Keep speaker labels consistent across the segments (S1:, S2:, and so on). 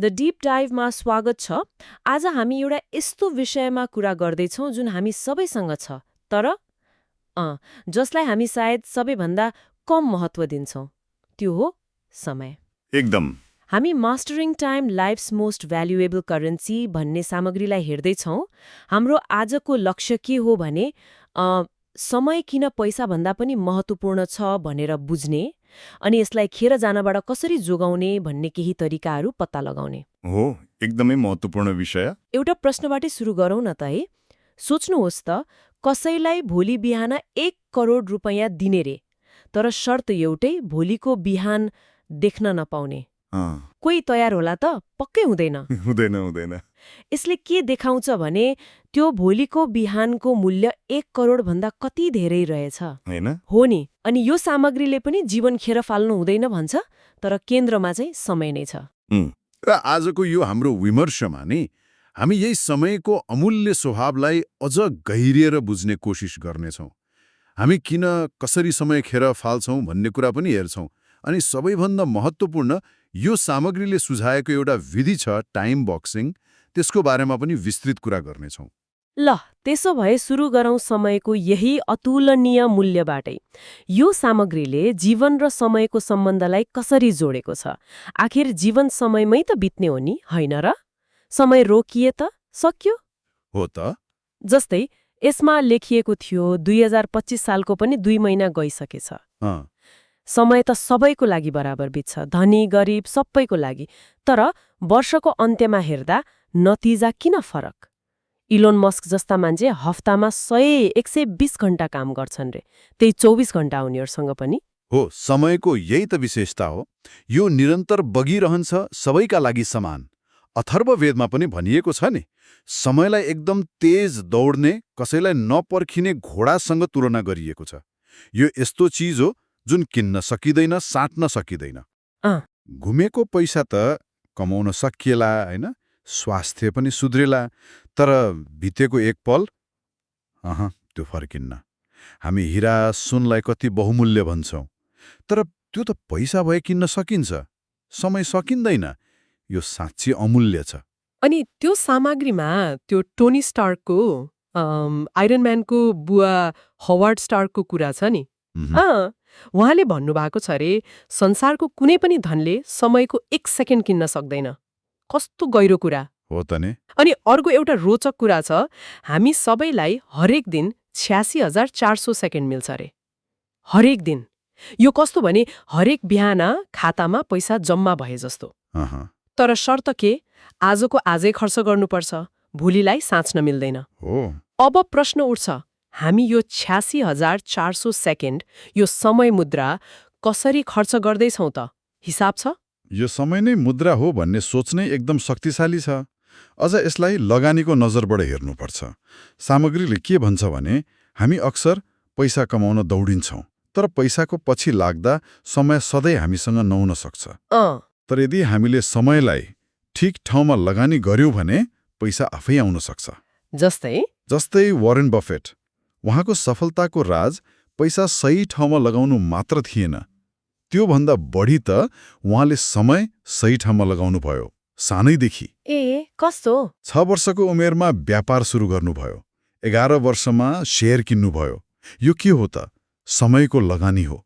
S1: The deep डाइभमा स्वागत छ। आज हामी एउटा यस्तो विषयमा कुरा गर्दैछौँ जुन हामी सबैसँग छ, तर जसलाई हामी सायद सबैभन्दा कम महत्त्व दिन्छौँ। त्यो हो समय।
S2: एकदम।
S1: हामी mastering time life's most valuable currency भन्ने सामग्रीलाई हेर्दैछौँ। हाम्रो आजको लक्ष्य के हो भने समय किन पैसाभन्दा पनि महत्त्वपूर्ण छ भनेर बुझ्ने अनि यसलाई खेर जानबाट कसरी जोगाउने भन्ने केही तरिकाहरू पत्ता लगाउने
S2: हो। एकदमै महत्त्वपूर्ण विषय।
S1: एउटा प्रश्नबाटै सुरु गरौँ न त है। सोच्नुहोस् त, कसैलाई भोलि बिहान 1 करोड रुपैयाँ दिने रे, तर शर्त एउटै, भोलिको बिहान देख्न नपाउने। कोही तयार होला त? पक्कै हुँदैन।
S2: हुँदैन।
S1: यसले के देखाउँछ भने त्यो भोलिको बिहानको मूल्य 1 करोड भन्दा कति धेरै रहेछ,
S2: हैन?
S1: हो नि। अनि यो सामग्रीले पनि जीवन खेर फाल्नु हुँदैन भन्छ, तर केन्द्रमा चाहिँ समय नै छ।
S3: र आजको यो हाम्रो विमर्शमा नि हामी यही समयको अमूल्य स्वभावलाई अझ गहिरिएर बुझ्ने कोसिस गर्नेछौँ। हामी किन कसरी समय खेर फाल्छौँ भन्ने कुरा पनि हेर्छौँ। अनि सबैभन्दा महत्त्वपूर्ण, यो सामग्रीले सुझाएको एउटा विधि छ, टाइम बक्सिङ, त्यसको बारेमा पनि विस्तृत कुरा गर्नेछौँ।
S1: ल, त्यसो भए सुरु गरौँ समयको यही अतुलनीय मूल्यबाटै। यो सामग्रीले जीवन र समयको सम्बन्धलाई कसरी जोडेको छ? आखिर जीवन समयमै त बित्ने हो नि, होइन र? समय रोकिए त सक्यो?
S3: हो त।
S1: जस्तै यसमा लेखिएको थियो 2025 सालको पनि 2 महिना गइसकेछ। समय त सबैको लागि बराबर बित्छ, धनी गरिब सबैको लागि। तर वर्षको अन्त्यमा हेर्दा नतिजा किन फरक? इलोन मस्क जस्ता मान्छे हफ्तामा 120 घण्टा काम गर्छन् रे, त्यही 24 घण्टा उनीहरूसँग पनि।
S3: हो, समयको यही त विशेषता हो। यो निरन्तर बगिरहन्छ, सबैका लागि समान। अथर्ववेदमा पनि भनिएको छ नि, समयलाई एकदम तेज दौड्ने, कसैलाई नपर्खिने घोडासँग तुलना गरिएको छ। यो यस्तो चिज हो जुन किन्न सकिँदैन, साट्न सकिँदैन। घुमेको पैसा त कमाउन सकिएला, हैन? स्वास्थ्य पनि सुध्रेला, तर बितेको एक पल त्यो फर्किन्न। हामी हिरा सुनलाई कति बहुमूल्य भन्छौँ, तर त्यो त पैसा भए किन्न सकिन्छ, समय सकिँदैन। यो साँच्चै अमूल्य छ।
S4: अनि त्यो सामग्रीमा त्यो टोनी स्टार्कको आइरन म्यानको बुवा हवार्ड स्टार्कको कुरा छ नि। उहाँले भन्नुभएको छ अरे, संसारको कुनै पनि धनले समयको 1 सेकेन्ड किन्न सक्दैन। कस्तो गहिरो कुरा
S3: हो त नि।
S4: अनि अर्को एउटा रोचक कुरा छ, हामी सबैलाई हरेक दिन 86,400 सेकेन्ड मिल्छ अरे, हरेक दिन। यो कस्तो भने हरेक बिहान खातामा पैसा जम्मा भए जस्तो। तर शर्त के? आजको आजै खर्च गर्नुपर्छ, भोलिलाई साँच्न मिल्दैन। अब प्रश्न उठ्छ, हामी यो 86,400 सेकेन्ड, यो समय मुद्रा कसरी खर्च गर्दैछौँ त? हिसाब छ?
S3: यो समय नै मुद्रा हो भन्ने सोच नै एकदम शक्तिशाली छ। अझ यसलाई लगानीको नजरबाट हेर्नुपर्छ। सामग्रीले के भन्छ भने हामी अक्सर पैसा कमाउन दौडिन्छौँ, तर पैसाको पछि लाग्दा समय सधैँ हामीसँग नहुन सक्छ। तर यदि हामीले समयलाई ठिक ठाउँमा लगानी गर्यौँ भने पैसा आफै आउन सक्छ। जस्तै वारेन बफेट, उहाँको सफलताको राज पैसा सही ठाउँमा लगाउनु मात्र थिएन, त्योभन्दा बढी त उहाँले समय सही ठाउँमा लगाउनु भयो। सानैदेखि
S1: कस्तो
S3: 6 वर्षको उमेरमा व्यापार सुरु गर्नुभयो, 11 वर्षमा शेयर किन्नुभयो। यो के हो त? समयको लगानी हो,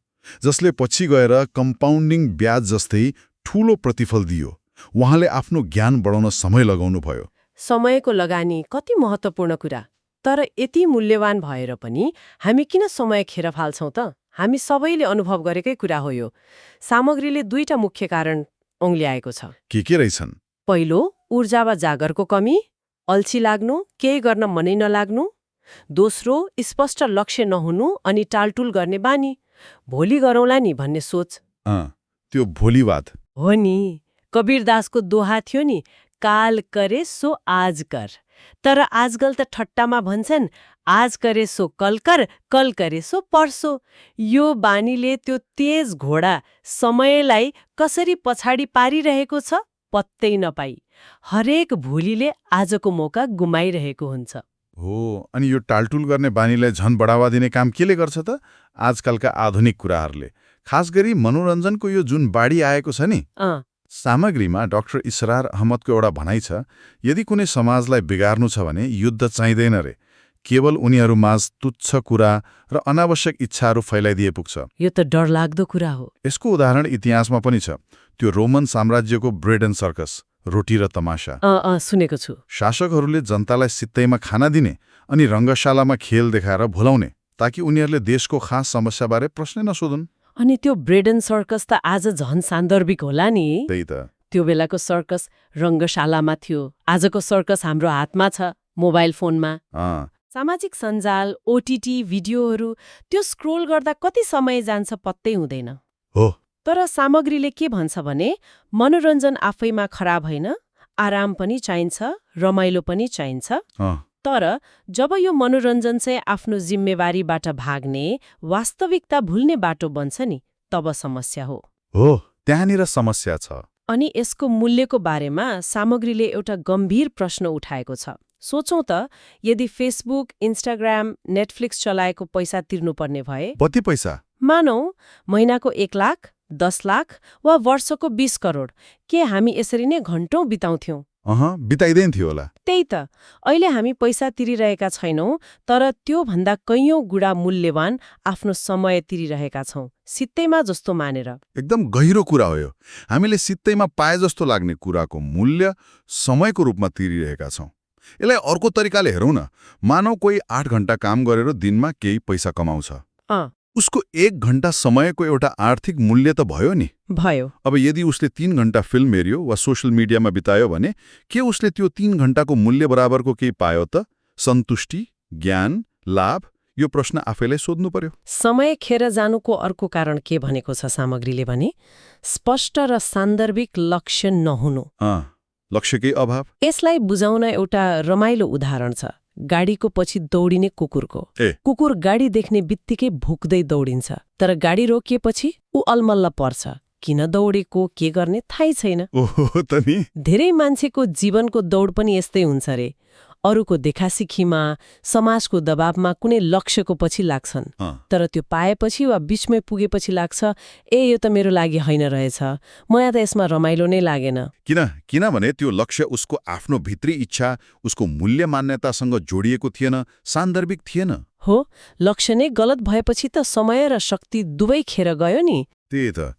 S3: जसले पछि गएर कम्पाउन्डिङ ब्याज जस्तै ठूलो प्रतिफल दियो। उहाँले आफ्नो ज्ञान बढाउन समय लगाउनु भयो।
S1: समयको लगानी कति महत्त्वपूर्ण कुरा। तर यति मूल्यवान भएर पनि हामी किन समय खेर फाल्छौँ त? हामी सबैले अनुभव गरेकै कुरा हो यो। सामग्रीले 2टा मुख्य कारण औँल्याएको छ।
S3: के रहेछन्?
S1: पहिलो, ऊर्जा वा जागरको कमी, अल्छी लाग्नु, केही गर्न मनै नलाग्नु। दोस्रो, स्पष्ट लक्ष्य नहुनु अनि टालटुल गर्ने बानी, भोलि गरौँला नि भन्ने सोच।
S3: त्यो भोलिवाद
S1: हो नि। कबीरदासको दोहा थियो नि, काल करे सो आज कर। तर आजकल त ठट्टामा भन्छन्, आज करे सो कल कर, कल करे सो पर्सो। यो बानीले त्यो तेज घोडा समयलाई कसरी पछाडि पारिरहेको छ पत्तै नपाई हरेक भोलिले आजको मौका गुमाइरहेको हुन्छ।
S3: हो, अनि यो टालटुल गर्ने बानीलाई झन बढावा दिने काम केले गर्छ त? आजकलका आधुनिक कुराहरूले, खास गरी मनोरञ्जनको यो जुन बाढी आएको छ नि, सामग्रीमा डाक्टर इसरार अहमदको एउटा भनाइ छ, यदि कुनै समाजलाई बिगार्नु छ भने युद्ध चाहिँदैन रे, केवल उनीहरूमाझ तुच्छ कुरा र अनावश्यक इच्छाहरू फैलाइदिए पुग्छ।
S1: यो त डरलाग्दो कुरा हो।
S3: यसको उदाहरण इतिहासमा पनि छ। त्यो रोमन साम्राज्यको ब्रेड एन्ड सर्कस, रोटी र तमासा।
S1: सुनेको छु।
S3: शासकहरूले जनतालाई सित्तैमा खाना दिने अनि रङ्गशालामा खेल देखाएर भुलाउने, ताकि उनीहरूले देशको खास समस्याबारे प्रश्न नसोधुन्।
S1: अनि त्यो ब्रेड एन्ड सर्कस त आज झन् सान्दर्भिक होला नि।
S3: त्यही त।
S1: त्यो बेलाको सर्कस रङ्गशालामा थियो, आजको सर्कस हाम्रो हातमा छ, मोबाइल फोनमा। सामाजिक सञ्जाल, ओटिटी भिडियोहरू, त्यो स्क्रोल गर्दा कति समय जान्छ पत्तै हुँदैन।
S3: हो।
S1: तर सामग्रीले के भन्छ भने मनोरञ्जन आफैमा खराब होइन, आराम पनि चाहिन्छ, रमाइलो पनि चाहिन्छ। तर जब यो मनोरञ्जन चाहिँ आफ्नो जिम्मेवारीबाट भाग्ने, वास्तविकता भुल्ने बाटो बन्छ नि, तब समस्या हो।
S3: हो, त्यहाँनिर समस्या छ।
S1: अनि यसको मूल्यको बारेमा सामग्रीले एउटा गम्भीर प्रश्न उठाएको छ। सोचौं त, यदि फेसबुक, इन्स्टाग्राम, नेटफ्लिक्स चलाएको पैसा तिर्नुपर्ने भए,
S3: कति पैसा?
S1: मानौ महिनाको 1 लाख, 10 लाख वा वर्षको 20 करोड, के हामी यसरी नै घण्टौं बिताउँथ्यौं?
S3: बिताइदैन थियो होला।
S1: त्यही त, अहिले हामी पैसा तिरिरहेका छैनौं, तर त्यो भन्दा कैयौं गुणा मूल्यवान आफ्नो समय तिरिरहेका छौं, सित्तैमा जस्तो मानेर।
S3: एकदम गहिरो कुरा हो यो। हामीले सित्तैमा पाए जस्तो लाग्ने कुराको मूल्य समयको रूपमा तिरिरहेका छौं। यसलाई अर्को तरिकाले हेरौँ न, मानौ कोही 8 घण्टा काम गरेर दिनमा केही पैसा कमाउँछ। उसको 1 घण्टा समयको एउटा आर्थिक मूल्य त भयो नि।
S1: भयो।
S3: अब यदि उसले 3 घण्टा फिल्म हेऱ्यो वा सोशल मिडियामा बितायो भने के उसले त्यो 3 घण्टाको मूल्य बराबरको केही पायो त? सन्तुष्टि, ज्ञान, लाभ? यो प्रश्न आफैलाई सोध्नु पर्यो।
S1: समय खेर जानुको अर्को कारण के भनेको छ सामग्रीले भने स्पष्ट र सान्दर्भिक लक्ष्य नहुनु।
S3: लक्ष्यकै अभाव।
S1: यसलाई बुझाउन एउटा रमाइलो उदाहरण छ, गाडीको पछि दौडिने कुकुरको। कुकुर गाडी देख्ने बित्तिकै भुक्दै दौडिन्छ, तर गाडी रोकिएपछि ऊ अलमल्ल पर्छ। किन दौडेको, के गर्ने थाहै छैन।
S3: ओहो त नि।
S1: धेरै मान्छेको जीवनको दौड पनि यस्तै हुन्छ रे। अरूको देखासिखीमा, समाजको दबावमा कुनै लक्ष्यको पछि लाग्छन्, तर त्यो पाएपछि वा बीचमै पुगेपछि लाग्छ, यो त मेरो लागि होइन रहेछ, मलाई त यसमा रमाइलो नै लागेन।
S3: किनभने त्यो लक्ष्य उसको आफ्नो भित्री इच्छा, उसको मूल्य मान्यतासँग जोडिएको थिएन, सान्दर्भिक थिएन।
S1: हो, लक्ष्य नै गलत भएपछि त समय र शक्ति दुवै खेर गयो नि।
S3: त्यही त।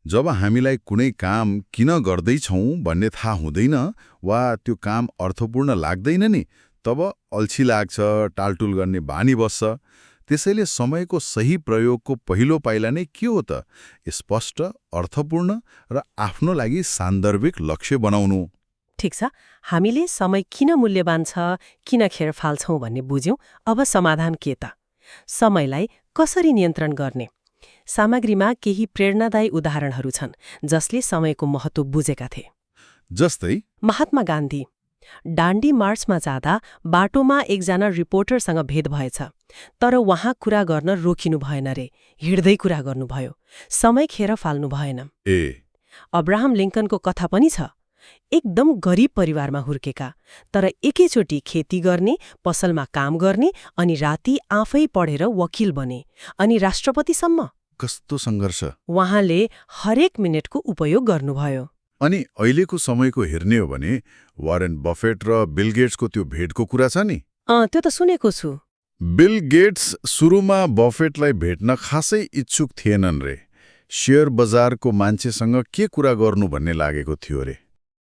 S3: जब हामीलाई कुनै काम किन गर्दैछौँ भन्ने थाहा हुँदैन वा त्यो काम अर्थपूर्ण लाग्दैन नि, तब अल्छी लाग्छ, टालटुल गर्ने बानी बस्छ। त्यसैले समयको सही प्रयोगको पहिलो पाइला नै के हो त? स्पष्ट, अर्थपूर्ण र आफ्नो लागि सान्दर्भिक लक्ष्य बनाउनु।
S1: ठिक छ, हामीले समय किन मूल्यवान छ, किन खेर फाल्छौँ भन्ने बुझ्यौं। अब समाधान के त? समयलाई कसरी नियन्त्रण गर्ने? सामग्रीमा केही प्रेरणादायी उदाहरणहरू छन् जसले समयको महत्त्व बुझेका थिए।
S3: जस्तै
S1: महात्मा गान्धी डान्डी मार्चमा जाँदा बाटोमा एकजना रिपोर्टरसँग भेट भएछ, तर उहाँ कुरा गर्न रोकिनु भएन रे, हिँड्दै कुरा गर्नुभयो, समय खेर फाल्नु भएन। अब्राहम लिङ्कनको कथा पनि छ। एकदम गरिब परिवारमा हुर्केका, तर एकैचोटि खेती गर्ने, पसलमा काम गर्ने अनि राति आफै पढेर वकिल बने अनि राष्ट्रपतिसम्म।
S3: कस्तो सङ्घर्ष!
S1: उहाँले हरेक मिनेटको उपयोग गर्नुभयो।
S3: अनि अहिलेको समयको हेर्ने हो भने वारेन बफेट र बिल गेट्सको त्यो भेटको कुरा छ नि।
S1: त्यो त सुनेको छु।
S3: बिल गेट्स सुरुमा बफेटलाई भेट्न खासै इच्छुक थिएनन् रे। शेयर बजारको मान्छेसँग के कुरा गर्नु भन्ने लागेको थियो रे।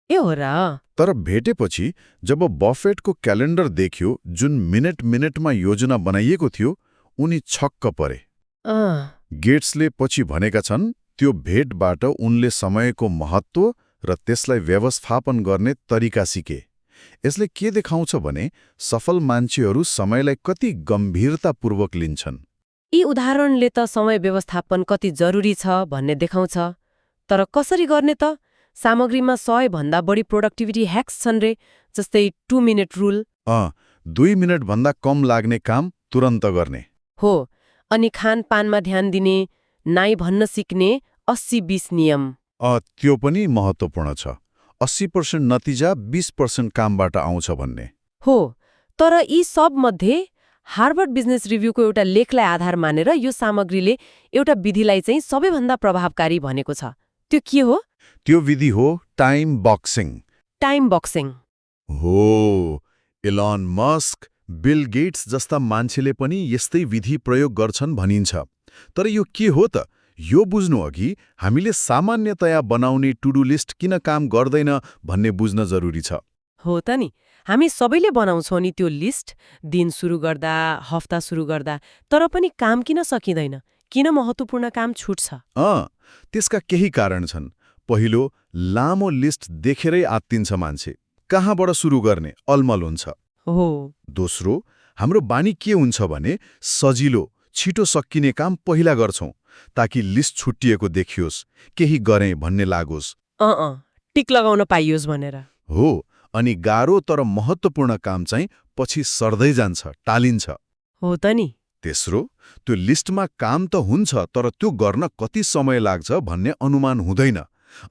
S1: हो र।
S3: तर भेटेपछि जब बफेटको क्यालेन्डर देख्यो जुन मिनेटमा योजना बनाइएको थियो, उनी छक्क परे। गेट्सले पछि भनेका छन्, त्यो भेटबाट उनले समयको महत्त्व र त्यसलाई व्यवस्थापन गर्ने तरिका सिके। यसले के देखाउँछ भने सफल मान्छेहरू समयलाई कति गम्भीरतापूर्वक लिन्छन्।
S1: यी उदाहरणले त समय व्यवस्थापन कति जरुरी छ भन्ने देखाउँछ। तर कसरी गर्ने त? सामग्रीमा 100 भन्दा बढी प्रोडक्टिभिटी ह्याक्स छन् रे, जस्तै 2 मिनट रुल।
S3: 2 मिनटभन्दा कम लाग्ने काम तुरन्त गर्ने।
S1: हो, अनि खानपानमा ध्यान दिने, नाइ भन्न सिक्ने 80-20 नियम।
S3: त्यो पनि महत्त्वपूर्ण छ। 80% नतिजा 20% कामबाट आउँछ भन्ने।
S1: हो, तर यी सब मध्ये हार्वर्ड बिजनेस रिभ्यूको एउटा लेखलाई आधार मानेर यो सामग्रीले एउटा विधिलाई चाहिँ सबैभन्दा प्रभावकारी भनेको छ। त्यो के हो?
S3: त्यो विधि हो टाइम बक्सिङ।
S4: Time boxing.
S3: हो, इलोन मस्क, बिल गेट्स जस्ता मान्छेले पनि यस्तै विधि प्रयोग गर्छन् भनिन्छ। तर यो के हो त? यो बुझ्नु अघि हामीले सामान्यतया बनाउने टु डु लिस्ट किन काम गर्दैन भन्ने बुझ्न जरुरी छ।
S4: हो त नि, हामी सबैले बनाउँछौँ नि त्यो लिस्ट, दिन सुरु गर्दा, हप्ता सुरु गर्दा, तर पनि काम किन सकिँदैन? किन महत्त्वपूर्ण काम छुट्छ?
S3: त्यसका केही कारण छन्। पहिलो, लामो लिस्ट देखेरै आत्तिन्छ मान्छे। कहाँबाट सुरु गर्ने अलमल हुन्छ।
S4: हो।
S3: दोस्रो, हाम्रो बानी के हुन्छ भने सजिलो, छिटो सकिने काम पहिला गर्छौं ताकि लिस्ट छुट्टिएको देखियोस्, केही गरेँ भन्ने लागोस्।
S4: टिक लगाउन पाइयोस् भनेर।
S3: हो, अनि गाह्रो तर महत्त्वपूर्ण काम चाहिँ पछि सर्दै जान्छ, टालिन्छ।
S4: हो त नि।
S3: तेस्रो, त्यो लिस्टमा काम त हुन्छ तर त्यो गर्न कति समय लाग्छ भन्ने अनुमान हुँदैन,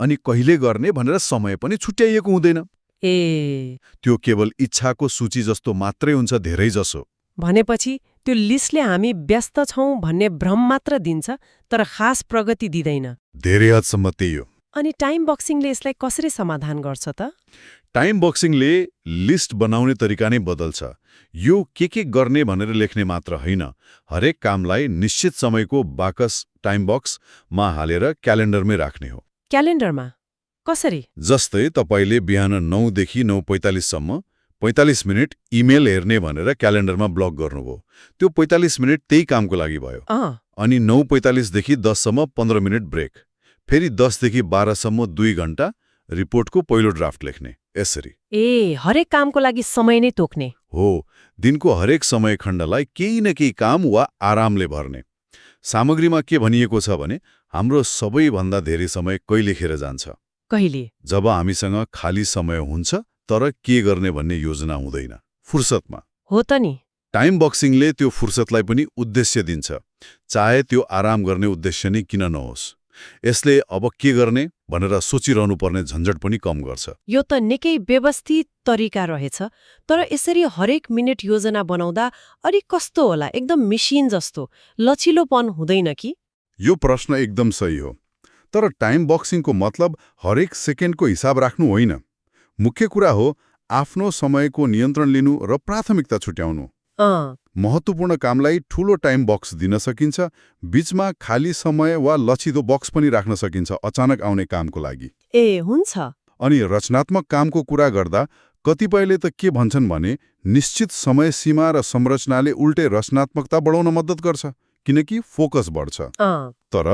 S3: अनि कहिले गर्ने भनेर समय पनि छुट्याइएको हुँदैन। त्यो केवल इच्छाको सूची जस्तो मात्रै हुन्छ धेरै जसो।
S4: भनेपछि त्यो लिस्टले हामी व्यस्त छौं भन्ने भ्रम मात्र दिन्छ, तर खास प्रगति दिँदैन।
S3: धेरै हदसम्म त्यही हो।
S4: अनि टाइम बक्सिङले यसलाई कसरी समाधान गर्छ त?
S3: टाइम बक्सिङले लिस्ट बनाउने तरिका नै बदल्छ। यो के गर्ने भनेर लेख्ने मात्र होइन, हरेक कामलाई निश्चित समयको बाकस टाइम बक्समा हालेर क्यालेन्डरमै राख्ने हो।
S4: क्यालेन्डरमा कसरी?
S3: जस्तै तपाईले बिहान 9 देखि 9:45 सम्म 45 मिनेट इमेल हेर्ने भनेर क्यालेन्डरमा ब्लक गर्नुभयो। त्यो 45 मिनेट त्यही कामको लागि भयो। अनि 9:45 देखि 10 सम्म 15 मिनेट ब्रेक। फेरि 10 देखि 12 सम्म 2 घण्टा रिपोर्टको पहिलो ड्राफ्ट लेख्ने। यसरी
S4: हरेक कामको लागि समय नै तोक्ने
S3: हो। दिनको हरेक समय खण्डलाई केही न केही काम वा आरामले भर्ने। सामग्रीमा के भनिएको छ भने हाम्रो सबैभन्दा धेरै समय कहिले खेर जान्छ?
S4: कहिले?
S3: जब हामीसँग खाली समय हुन्छ तर के गर्ने भन्ने योजना हुँदैन, फुर्सदमा।
S4: हो त नि।
S3: टाइम बक्सिङले त्यो फुर्सदलाई पनि उद्देश्य दिन्छ, चाहे त्यो आराम गर्ने उद्देश्य नै किन नहोस्। यसले अब के गर्ने भनेर सोचिरहनु पर्ने झन्झट पनि कम गर्छ।
S4: यो त निकै व्यवस्थित तरिका रहेछ, तर यसरी हरेक मिनेट योजना बनाउँदा अलि कस्तो होला? एकदम मेसिन जस्तो लचिलोपन हुँदैन कि?
S3: यो प्रश्न एकदम सही हो। तर टाइम बक्सिङको मतलब हरेक सेकेन्डको हिसाब राख्नु होइन। मुख्य कुरा हो आफ्नो समयको नियन्त्रण लिनु र प्राथमिकता छुट्याउनु। महत्त्वपूर्ण कामलाई ठूलो टाइम बक्स दिन सकिन्छ, बीचमा खाली समय वा लचिलो बक्स पनि राख्न सकिन्छ अचानक आउने कामको लागि।
S4: हुन्छ।
S3: अनि रचनात्मक कामको कुरा गर्दा कतिपयले त के भन्छन् भने निश्चित समय सीमा र संरचनाले उल्टे रचनात्मकता बढाउन मद्दत गर्छ, किनकि फोकस बढ्छ। तर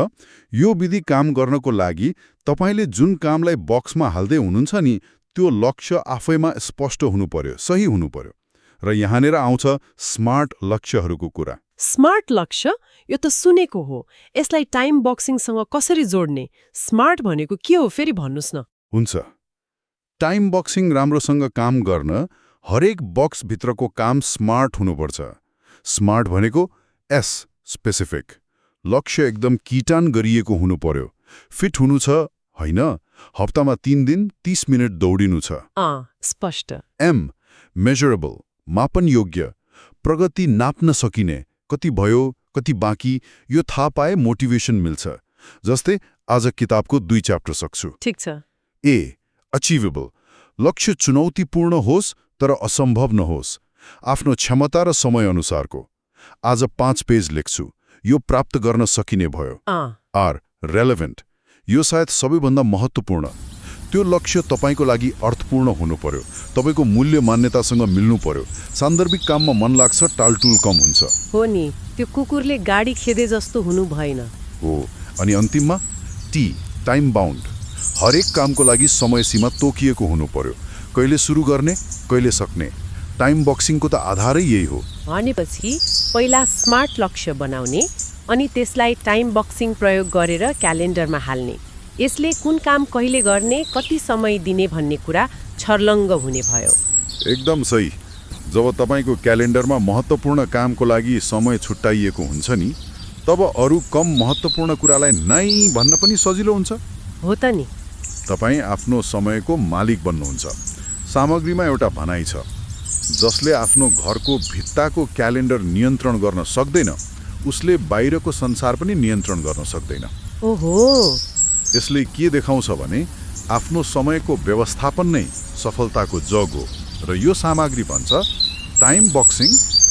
S3: यो विधि काम गर्नको लागि तपाईले जुन कामलाई बक्समा हाल्दै हुनुहुन्छ नि, त्यो लक्ष्य आफैमा स्पष्ट हुनु पर्यो, सही हुनु पर्यो। र यहाँनिर आउँछ स्मार्ट लक्ष्यहरूको कुरा।
S4: स्मार्ट लक्ष्य? यो त सुनेको हो। यसलाई टाइम बक्सिङसँग कसरी जोड्ने? स्मार्ट भनेको के हो फेरि भन्नुस् न।
S3: हुन्छ। टाइम बक्सिङ राम्रोसँग काम गर्न हरेक बक्सभित्रको काम स्मार्ट हुनुपर्छ। स्मार्ट भनेको एस स्पेसिफिक, लक्ष्य एकदम किटान गरिएको हुनु पर्यो। फिट हुनु छ होइन, हप्तामा 3 दिन 30 मिनेट दौडिनु छ।
S4: स्पष्ट।
S3: एम मेजरेबल, मापन योग्य, प्रगति नाप्न सकिने, कति भयो कति बाँकी यो थाहा पाए मोटिभेसन मिल्छ। जस्तै आज किताबको 2 च्याप्टर सक्छु।
S4: ठिक छ।
S3: ए अचिभेबल, लक्ष्य चुनौतीपूर्ण होस् तर असम्भव नहोस्, आफ्नो क्षमता र समय अनुसारको। आज 5 पेज लेख्छु, यो प्राप्त गर्न सकिने भयो। आर रेलेभेन्ट, यो सायद सबैभन्दा महत्त्वपूर्ण। त्यो लक्ष्य तपाईको लागि अर्थपूर्ण हुनु पर्यो, तपाईको मूल्य मान्यतासँग मिल्नु पर्यो। सान्दर्भिक काममा मन लाग्छ, टालटुल कम हुन्छ।
S4: हो नि, त्यो कुकुरले गाडी खेदे जस्तो हुनु भएन।
S3: हो, अनि अन्तिममा टी टाइम बाउन्ड, हरेक कामको लागि समय सीमा तोकिएको हुनु पर्यो। कहिले सुरु गर्ने, कहिले सक्ने। टाइम बक्सिङको त आधारै यही हो।
S4: भनेपछि पहिला स्मार्ट लक्ष्य बनाउने, अनि त्यसलाई टाइम बक्सिङ प्रयोग गरेर क्यालेन्डरमा हाल्ने। यसले कुन काम कहिले गर्ने, कति समय दिने भन्ने कुरा छर्लङ्ग हुने भयो।
S3: एकदम सही। जब तपाईको क्यालेन्डरमा महत्त्वपूर्ण कामको लागि समय छुट्टाइएको हुन्छ नि, तब अरू कम महत्त्वपूर्ण कुरालाई नै भन्न पनि सजिलो हुन्छ।
S4: हो त नि।
S3: तपाईँ आफ्नो समयको मालिक बन्नुहुन्छ। सामग्रीमा एउटा भनाइ छ, जसले आफ्नो घरको भित्ताको क्यालेन्डर नियन्त्रण गर्न सक्दैन, उसले बाहिरको संसार पनि नियन्त्रण गर्न सक्दैन।
S4: ओहो,
S3: यसले के देखाउँछ भने आफ्नो समयको व्यवस्थापन नै सफलताको जग हो र यो सामग्री भन्छ टाइम बक्सिङ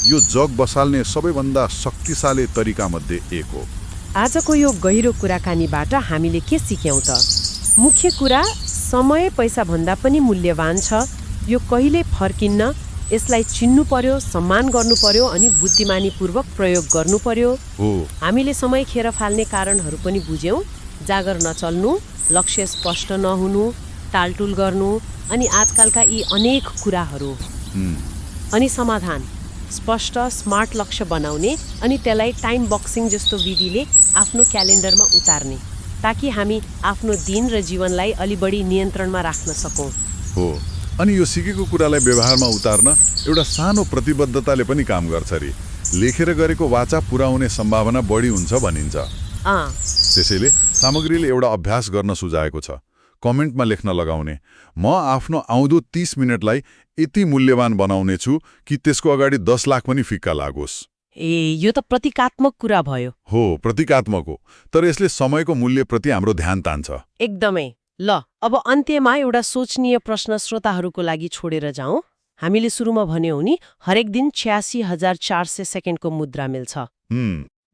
S3: यो जग बसाल्ने सबैभन्दा शक्तिशाली तरिकामध्ये एक हो।
S4: आजको यो गहिरो कुराकानीबाट हामीले के सिक्यौँ त? मुख्य कुरा समय पैसा भन्दा पनि मूल्यवान छ। यो कहिले फर्किन्न, यसलाई चिन्नु पर्यो, सम्मान गर्नु पर्यो अनि बुद्धिमानीपूर्वक प्रयोग गर्नु पर्यो।
S3: हो
S4: हामीले समय खेर फाल्ने कारणहरू पनि बुझ्यौँ। जागर नचल्नु, लक्ष्य स्पष्ट नहुनु, टालटुल गर्नु अनि आजकलका यी अनेक कुराहरू। अनि समाधान स्पष्ट स्मार्ट लक्ष्य बनाउने अनि त्यसलाई टाइम बक्सिङ जस्तो विधिले आफ्नो क्यालेन्डरमा उतार्ने, ताकि हामी आफ्नो दिन र जीवनलाई अलि बढी नियन्त्रणमा राख्न सकौँ।
S3: हो अनि यो सिकेको कुरालाई व्यवहारमा उतार्न एउटा सानो प्रतिबद्धताले पनि काम गर्छ रे। लेखेर गरेको वाचा पुरा हुने सम्भावना बढी हुन्छ भनिन्छ। त्यसैले सामग्रीले एउटा अभ्यास गर्न सुझाएको छ। कमेन्टमा लेख्न लगाउने, म आफ्नो आउँदो 30 मिनटलाई यति मूल्यवान बनाउने छु कि त्यसको अगाडि 10 लाख पनि फिक्का लागोस्।
S4: यो त प्रतीकात्मक कुरा भयो।
S3: हो प्रतीकात्मक हो, तर यसले समयको मूल्यप्रति हाम्रो ध्यान तान्छ।
S4: एकदमै। ल अब अन्त्यमा एउटा सोचनीय प्रश्न श्रोताहरूको लागि छोडेर जाउँ। हामीले सुरुमा भन्यौँ नि, हरेक दिन 86,400 सेकेन्डको मुद्रा मिल्छ।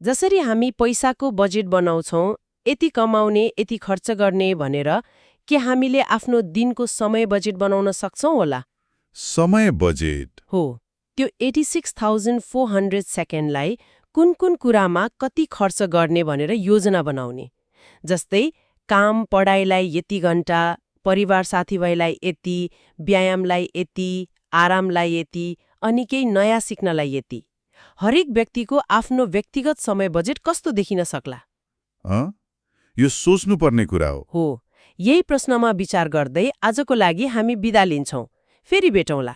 S4: जसरी हामी पैसाको बजेट बनाउँछौँ, यति कमाउने यति खर्च गर्ने भनेर, के हामीले आफ्नो दिनको समय बजेट बनाउन सक्छौँ होला?
S3: समय बजेट
S4: हो, त्यो 86,400 सेकेन्डलाई कुन कुन कुरामा कति खर्च गर्ने भनेर योजना बनाउने। जस्तै काम पढाइलाई यति घण्टा, परिवार साथीभाइलाई यति, व्यायामलाई यति, आरामलाई यति अनि केही नयाँ सिक्नलाई यति। हरेक व्यक्तिको आफ्नो व्यक्तिगत समय बजेट कस्तो देखिन सक्ला?
S3: यो सोच्नुपर्ने कुरा हो।
S4: यही प्रश्नमा विचार गर्दै आजको लागि हामी बिदा लिन्छौँ। फेरि भेटौँला।